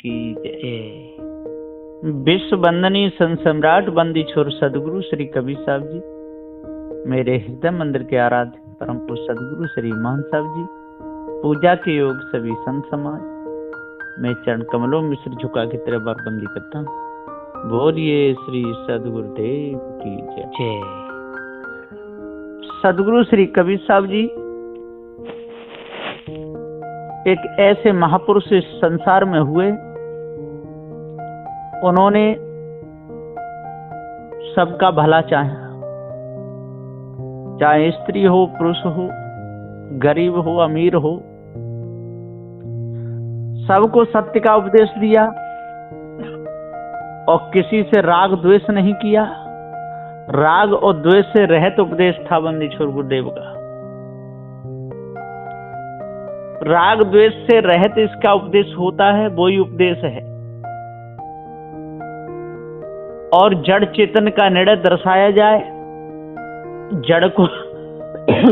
की जय। विश्व वंदनीय संत सम्राट बंदी छोर सदगुरु श्री कबीर साहब जी, मेरे हृदय मंदिर के आराध्य परम पुरुष सदगुरु श्री मान साहब जी, पूजा के योग सभी संत समाज, मैं चरण कमलों में सिर झुका के तेरे बार बंदी करता हूँ। बोलिए श्री सदगुरुदेव की जय। सदगुरु श्री कबीर साहब जी एक ऐसे महापुरुष इस संसार में हुए, उन्होंने सबका भला चाहा, चाहे स्त्री हो पुरुष हो, गरीब हो अमीर हो, सबको सत्य का उपदेश दिया और किसी से राग द्वेष नहीं किया। राग और द्वेष से रहित उपदेश था बंदी छोर गुरुदेव का। राग द्वेष से रहित इसका उपदेश होता है, वही उपदेश है। और जड़ चेतन का निर्णय दर्शाया जाए, जड़ को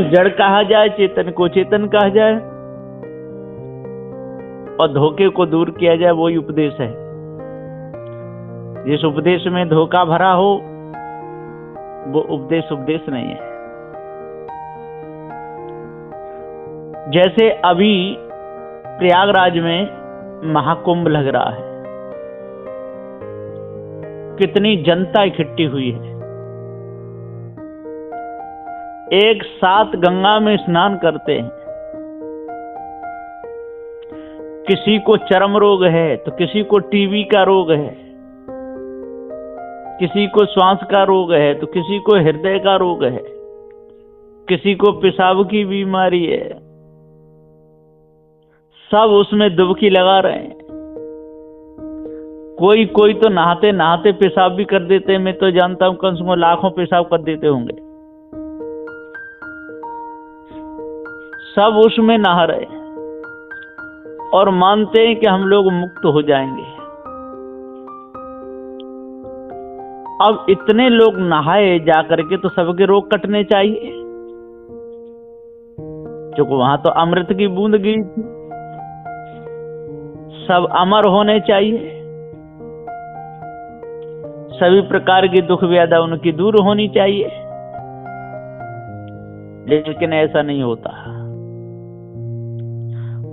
जड़ कहा जाए, चेतन को चेतन कहा जाए और धोखे को दूर किया जाए, वही उपदेश है। जिस उपदेश में धोखा भरा हो वो उपदेश नहीं है। जैसे अभी प्रयागराज में महाकुंभ लग रहा है, कितनी जनता इकट्ठी हुई है। एक साथ गंगा में स्नान करते हैं। किसी को चर्म रोग है तो किसी को टीबी का रोग है, किसी को श्वास का रोग है तो किसी को हृदय का रोग है, किसी को पेशाब की बीमारी है। सब उसमें डुबकी लगा रहे हैं। कोई तो नहाते नहाते पेशाब भी कर देते हैं। मैं तो जानता हूं कम से कम लाखों पेशाब कर देते होंगे। सब उसमें नहा रहे हैं और मानते हैं कि हम लोग मुक्त हो जाएंगे। अब इतने लोग नहाए जाकर के तो सबके रोग कटने चाहिए, क्योंकि वहां तो अमृत की बूंद गिरी थी। सब अमर होने चाहिए, सभी प्रकार की दुख व्याधा उनकी दूर होनी चाहिए, लेकिन ऐसा नहीं होता।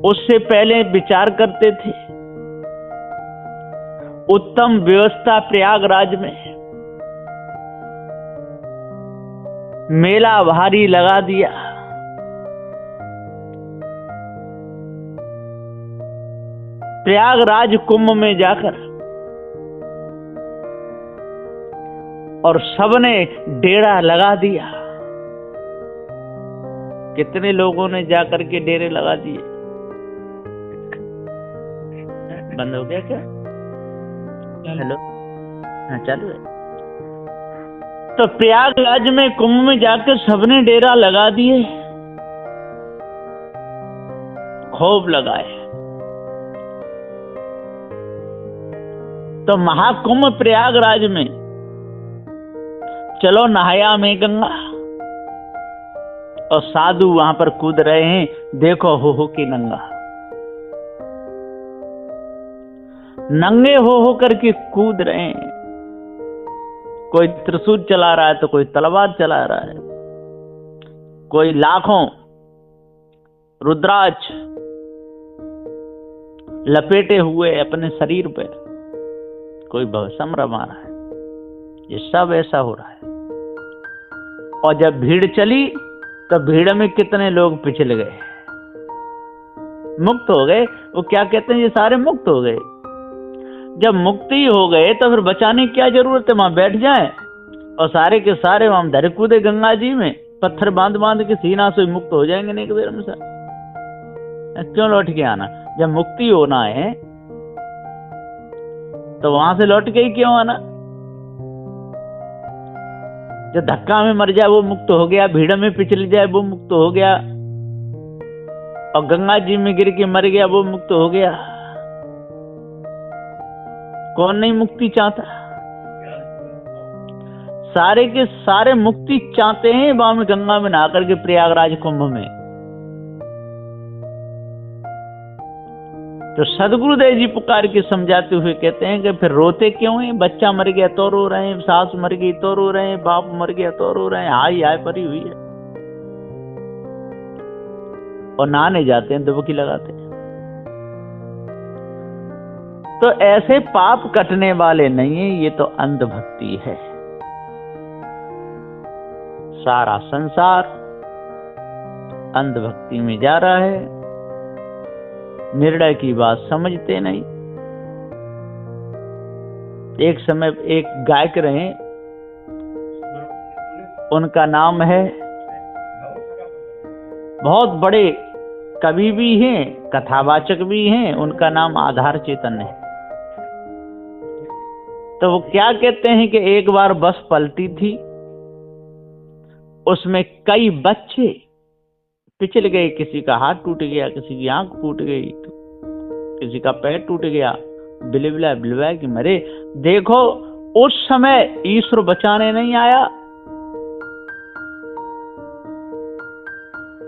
उससे पहले विचार करते थे। उत्तम व्यवस्था प्रयागराज में मेला भारी लगा दिया। प्रयागराज कुंभ में जाकर और सबने डेरा लगा दिया। कितने लोगों ने जाकर के डेरे लगा दिए। बंद हो गया क्या? हेलो, हाँ चालू है। तो प्रयागराज में कुंभ में जाकर सबने डेरा लगा दिए, खूब लगाए। तो महाकुंभ प्रयागराज में, चलो नहाया में गंगा, और साधु वहां पर कूद रहे हैं। देखो हो के नंगा, नंगे हो करके कूद रहे हैं। कोई त्रिशूल चला रहा है तो कोई तलवार चला रहा है, कोई लाखों रुद्राक्ष लपेटे हुए अपने शरीर पे, कोई भस्म रमा रहा है। ये सब ऐसा हो रहा है। और जब भीड़ चली तो भीड़ में कितने लोग पिछल गए, मुक्त हो गए। वो क्या कहते हैं, ये सारे मुक्त हो गए। जब मुक्ति हो गए तो फिर बचाने की क्या जरूरत है? वहां बैठ जाए और सारे के सारे वहां धर कूदे गंगा जी में, पत्थर बांध बांध के सीना से मुक्त हो जाएंगे। नहीं देर में सर क्यों लौट के आना? जब मुक्ति होना है तो वहां से लौट के ही क्यों आना? जो धक्का में मर जाए वो मुक्त हो गया, भीड़ में पिछल जाए वो मुक्त हो गया, और गंगा जी में गिर के मर गया वो मुक्त हो गया। कौन नहीं मुक्ति चाहता? सारे के सारे मुक्ति चाहते हैं वहां में गंगा में नहा करके प्रयागराज कुंभ में। तो सदगुरुदेव जी पुकार के समझाते हुए कहते हैं कि फिर रोते क्यों हैं? बच्चा मर गया तो रो रहे हैं, सास मर गई तो रो रहे हैं, बाप मर गया तो रो रहे हैं, हाय हाय परी हुई है। और नहाने जाते हैं, डुबकी लगाते हैं। तो ऐसे पाप कटने वाले नहीं है, ये तो अंधभक्ति है। सारा संसार अंधभक्ति में जा रहा है, निर्णय की बात समझते नहीं। एक समय एक गायक रहे, उनका नाम है, बहुत बड़े कवि भी हैं, कथावाचक भी हैं, उनका नाम आधार चेतन है। तो वो क्या कहते हैं कि एक बार बस पलटी थी, उसमें कई बच्चे पिछल गए, किसी का हाथ टूट गया, किसी की आंख फूट गई, किसी का पैर टूट गया, बिलबिला बिलवा कि मरे। देखो उस समय ईश्वर बचाने नहीं आया।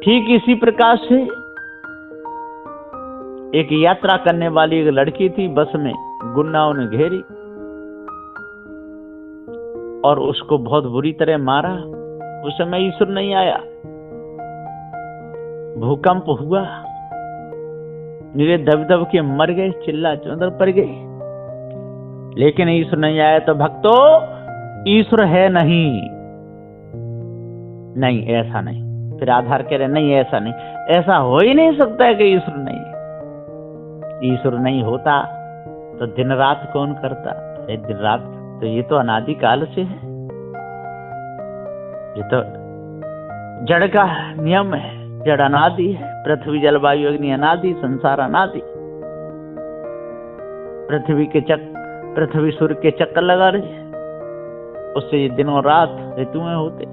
ठीक इसी प्रकार से एक यात्रा करने वाली एक लड़की थी, बस में गुंडाओं ने घेरी और उसको बहुत बुरी तरह मारा। उस समय ईश्वर नहीं आया। भूकंप हुआ, निरे दब दब के मर गए, चिल्ला चौंधर पड़ गए, लेकिन ईश्वर नहीं आया। तो भक्तों, ईश्वर है नहीं, नहीं ऐसा नहीं। फिर आधार कह रहे नहीं ऐसा नहीं, ऐसा हो ही नहीं सकता है कि ईश्वर नहीं। ईश्वर नहीं होता तो दिन रात कौन करता? दिन रात तो ये तो अनादि काल से है, ये तो जड़ का नियम है। जड़ अनादि है, पृथ्वी जलवायु अग्नि अनादि, संसार अनादि। पृथ्वी सूर्य के चक्कर लगा रही है, उससे दिन और रात ऋतुएं होते।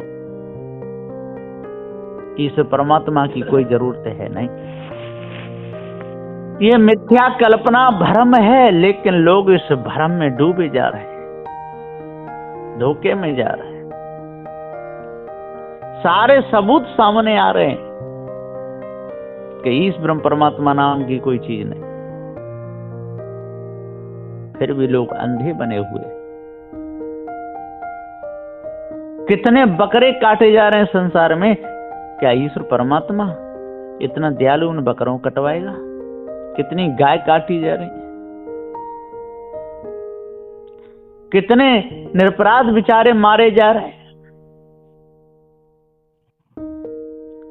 ईश्वर परमात्मा की कोई जरूरत है नहीं। ये मिथ्या कल्पना भ्रम है, लेकिन लोग इस भ्रम में डूबे जा रहे हैं, धोखे में जा रहे हैं। सारे सबूत सामने आ रहे हैं कि इस ब्रह्म परमात्मा नाम की कोई चीज नहीं, फिर भी लोग अंधे बने हुए। कितने बकरे काटे जा रहे हैं संसार में, क्या ईश्वर परमात्मा इतना दयालु उन बकरों को कटवाएगा? कितनी गाय काटी जा रही है, कितने निरपराध बेचारे मारे जा रहे हैं,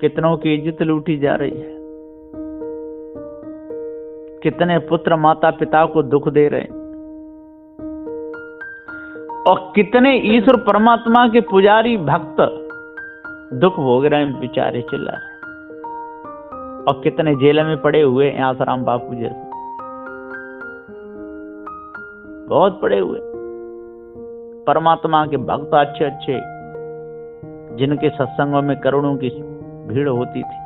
कितनों की इज्जत लूटी जा रही है, कितने पुत्र माता पिता को दुख दे रहे हैं, और कितने ईश्वर परमात्मा के पुजारी भक्त दुख भोग रहे हैं, बेचारे चिल्ला रहे हैं। और कितने जेल में पड़े हुए हैं, आसाराम बापू जैसे बहुत पड़े हुए परमात्मा के भक्त, अच्छे अच्छे, जिनके सत्संगों में करोड़ों की भीड़ होती थी।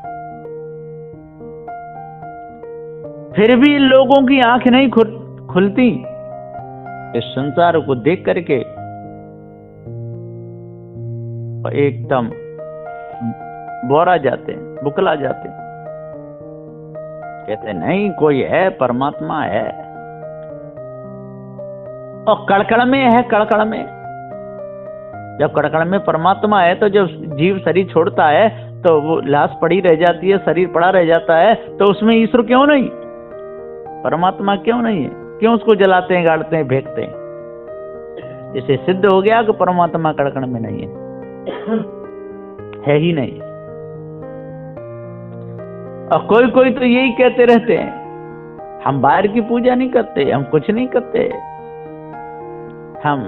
फिर भी लोगों की आंख नहीं खुलती इस संसार को देख करके, और एकदम बोरा जाते हैं, बुकला जाते हैं, कहते नहीं कोई है, परमात्मा है। और कड़कड़ में है, कड़कड़ में, जब कड़कड़ में परमात्मा है, तो जब जीव शरीर छोड़ता है तो वो लाश पड़ी रह जाती है, शरीर पड़ा रह जाता है, तो उसमें ईश्वर क्यों नहीं, परमात्मा क्यों नहीं है? क्यों उसको जलाते हैं, गाड़ते हैं, फेंकते हैं? इसे सिद्ध हो गया कि परमात्मा कड़कड़ में नहीं है ही नहीं। और कोई कोई तो यही कहते रहते हैं, हम बाहर की पूजा नहीं करते, हम कुछ नहीं करते, हम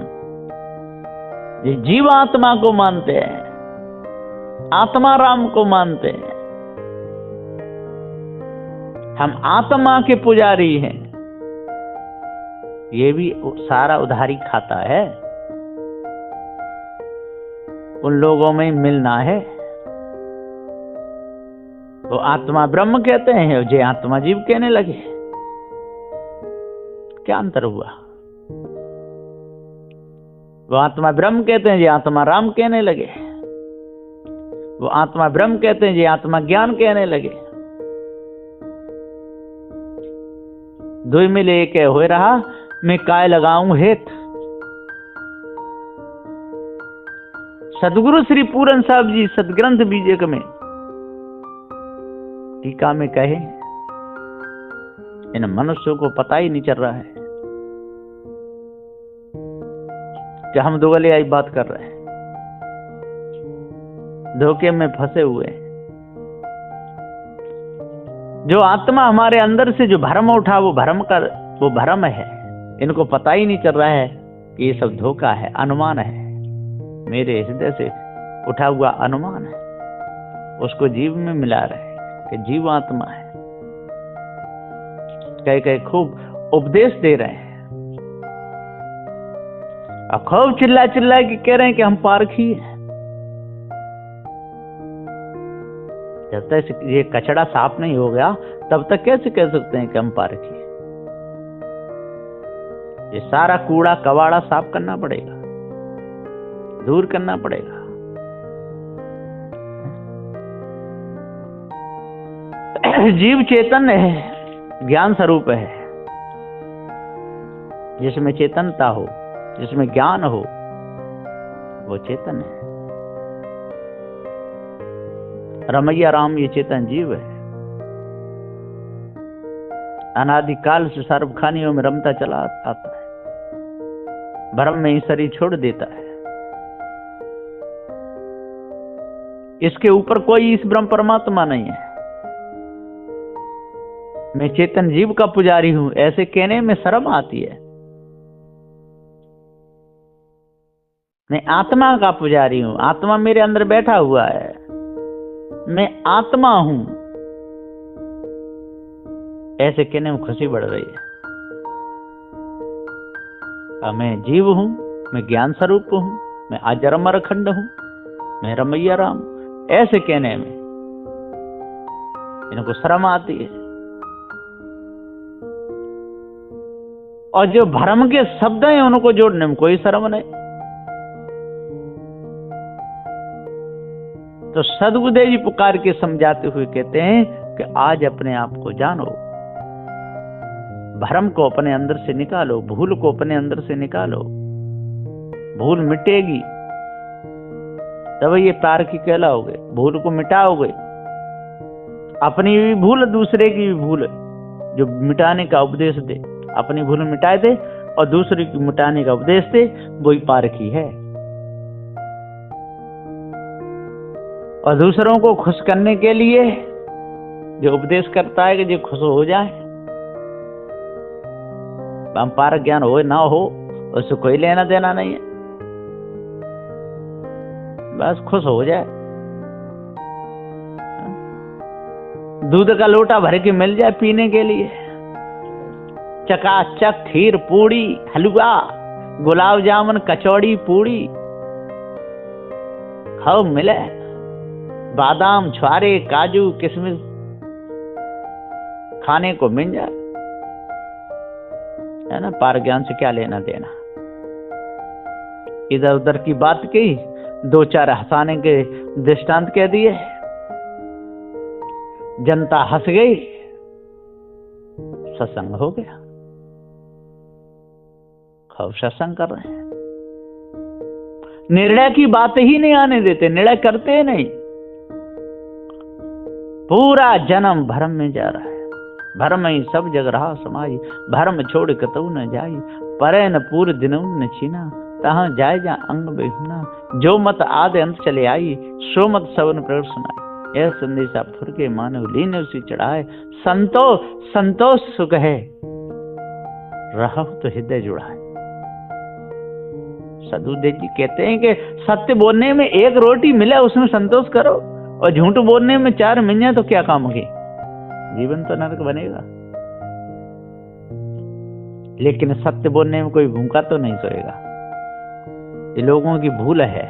ये जीव आत्मा को मानते हैं, आत्मा राम को मानते हैं, हम आत्मा के पुजारी हैं। ये भी सारा उधारी खाता है, उन लोगों में मिलना है। वो आत्मा ब्रह्म कहते हैं, जे आत्मा जीव कहने लगे, क्या अंतर हुआ? वो आत्मा ब्रह्म कहते हैं, जे आत्मा राम कहने लगे। वो आत्मा ब्रह्म कहते हैं, जे आत्मा ज्ञान कहने लगे। दुई मिल एक हो रहा, मैं काय लगाऊं हेत। सदगुरु श्री पूरन साहब जी सदग्रंथ बीजक में टीका में कहे, इन मनुष्यों को पता ही नहीं चल रहा है कि हम दोगलियाई बात कर रहे हैं, धोखे में फंसे हुए हैं। जो आत्मा हमारे अंदर से जो भ्रम उठा वो भ्रम है। इनको पता ही नहीं चल रहा है कि ये सब धोखा है, अनुमान है, मेरे हृदय से उठा हुआ अनुमान है। उसको जीव में मिला रहे कि जीव आत्मा है। कह कह खूब उपदेश दे रहे हैं और खूब चिल्ला चिल्ला के कह रहे हैं कि हम पारखी हैं। जब तक ये कचड़ा साफ नहीं हो गया तब तक कैसे कह सकते हैं कि हम पारखी हैं? ये सारा कूड़ा कबाड़ा साफ करना पड़ेगा, दूर करना पड़ेगा। जीव चेतन है, ज्ञान स्वरूप है। जिसमें चेतनता हो, जिसमें ज्ञान हो, वो चेतन है। रमैया राम ये चेतन जीव है। अनादिकाल से सर्वखानियों में रमता चला आता है, भ्रम में ही शरीर छोड़ देता है। इसके ऊपर कोई इस ब्रह्म परमात्मा नहीं है। मैं चेतन जीव का पुजारी हूं, ऐसे कहने में शर्म आती है। मैं आत्मा का पुजारी हूं, आत्मा मेरे अंदर बैठा हुआ है, मैं आत्मा हूं, ऐसे कहने में खुशी बढ़ रही है। मैं जीव हूं, मैं ज्ञान स्वरूप हूं, मैं अजर अखंड हूं, मैं रमैया राम, ऐसे कहने में इनको शर्म आती है। और जो भ्रम के शब्द हैं उनको जोड़ने में कोई शर्म नहीं। तो सदगुरुदेव जी पुकार के समझाते हुए कहते हैं कि आज अपने आप को जानो, भ्रम को अपने अंदर से निकालो, भूल को अपने अंदर से निकालो। भूल मिटेगी तब ये पारखी कहलाओगे। भूल को मिटाओगे, अपनी भी भूल दूसरे की भी भूल जो मिटाने का उपदेश दे, अपनी भूल मिटाए दे और दूसरे की मिटाने का उपदेश दे, वही पारखी है। और दूसरों को खुश करने के लिए जो उपदेश करता है कि जो खुश हो जाए, हम पारक ज्ञान हो ना हो उससे कोई लेना देना नहीं है, बस खुश हो जाए। दूध का लोटा भर के मिल जाए पीने के लिए, चकाचक खीर पूड़ी हलवा गुलाब जामुन कचौड़ी पूड़ी खाओ मिले, बादाम छुआरे काजू किशमिश खाने को मिल जाए, है ना। पार ज्ञान से क्या लेना देना। इधर उधर की बात की, दो चार हंसाने के दृष्टांत कह दिए, जनता हंस गई, सत्संग हो गया। खूब सत्संग कर रहे हैं, निर्णय की बात ही नहीं आने देते, निर्णय करते नहीं। पूरा जन्म भ्रम में जा रहा है, भ्रम ही सब जग रहा समाई, भ्रम छोड़ कतऊ न जाई, परे न पूर दिनऊ न छीना, तहां जाए जा अंग बेहुना, जो मत आदि अंत चले आई, सो मत सवन प्रगट सुनाई, यह संदेशा फुरके मानव लीने उसी चढ़ाए, संतोष सुख है रहो तो हृदय जुड़ाए। सदगुरुदेव जी कहते हैं कि सत्य बोलने में एक रोटी मिले उसमें संतोष करो, और झूठ बोलने में 4 मिल जाए तो क्या काम होगी, जीवन तो नरक बनेगा। लेकिन सत्य बोलने में कोई भूखा तो नहीं सोएगा, ये लोगों की भूल है।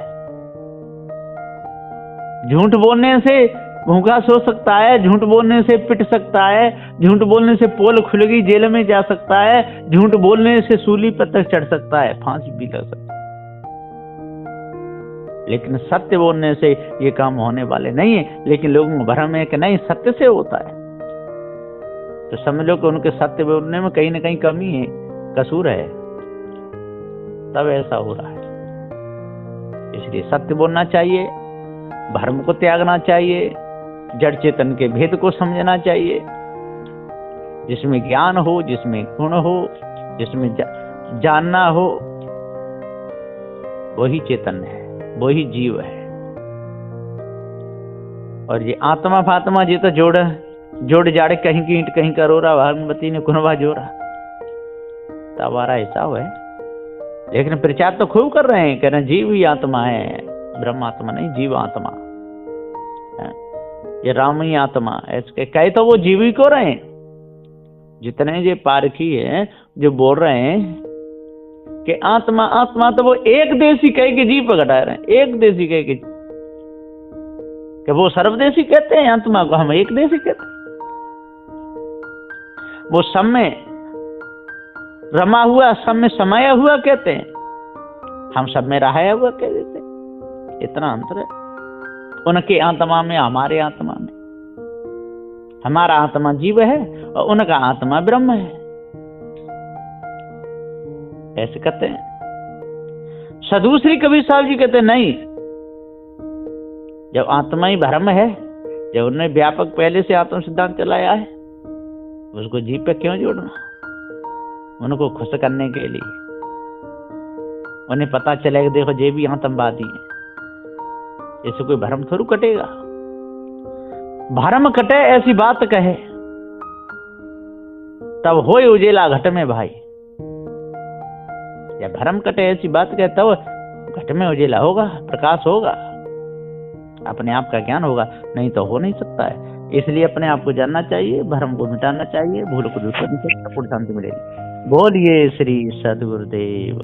झूठ बोलने से भूखा सो सकता है, झूठ बोलने से पिट सकता है, झूठ बोलने से पोल खुल गई जेल में जा सकता है, झूठ बोलने से सूली पर तक चढ़ सकता है, फांसी भी लग सकता है। लेकिन सत्य बोलने से ये काम होने वाले नहीं है। लेकिन लोगों को भ्रम है कि नहीं सत्य से होता है। तो समझ लो कि उनके सत्य बोलने में कहीं ना कहीं कमी है, कसूर है, तब ऐसा हो रहा है। इसलिए सत्य बोलना चाहिए, भ्रम को त्यागना चाहिए, जड़ चेतन के भेद को समझना चाहिए। जिसमें ज्ञान हो, जिसमें गुण हो, जिसमें जानना हो, वही चेतन है, वही जीव है। और ये आत्मा फात्मा जी तो जोड़ जाड़े कहीं की ईंट कहीं का रोरा, भागवती ने कुनवा जोड़ा, तब हमारा हिसाब है। लेकिन प्रचार तो खूब कर रहे हैं, कह रहे हैं जीव ही आत्मा है, ब्रह्म आत्मा नहीं, जीव आत्मा, ये राम ही आत्मा, ऐसे कहे तो वो जीव ही को रहे हैं। जितने ये पारखी है जो बोल रहे हैं कि आत्मा आत्मा, तो वो एक देशी कह के जीव पर घटा रहे हैं, एक देशी कह के, कि वो सर्वदेशी कहते हैं आत्मा को, हम एक देशी कहते हैं। वो सब में रमा हुआ, सब में समाया हुआ कहते हैं, हम सब में रहाया हुआ कह देते हैं। इतना अंतर है उनके आत्मा में, हमारे आत्मा में। हमारा आत्मा जीव है और उनका आत्मा ब्रह्म है, ऐसे कहते हैं। सदूसरी कबीर साहब जी कहते नहीं, जब आत्मा ही भ्रम है, जब उन्होंने व्यापक पहले से आत्म सिद्धांत चलाया है, उसको जीव पे क्यों जोड़ना? उनको खुश करने के लिए, उन्हें पता चलेगा देखो ये भी आतंकवादी है, इससे कोई भ्रम थोड़ी कटेगा। भ्रम कटे ऐसी बात कहे, तब होए उजेला घट में भाई। या भ्रम कटे ऐसी बात कहे तब घट में उजेला होगा, प्रकाश होगा, अपने आप का ज्ञान होगा, नहीं तो हो नहीं सकता है। इसलिए अपने आप को जानना चाहिए, भ्रम को मिटाना चाहिए, भूल को दूर करनी चाहिए, शांति मिलेगी। बोलिए श्री सद्गुरुदेव।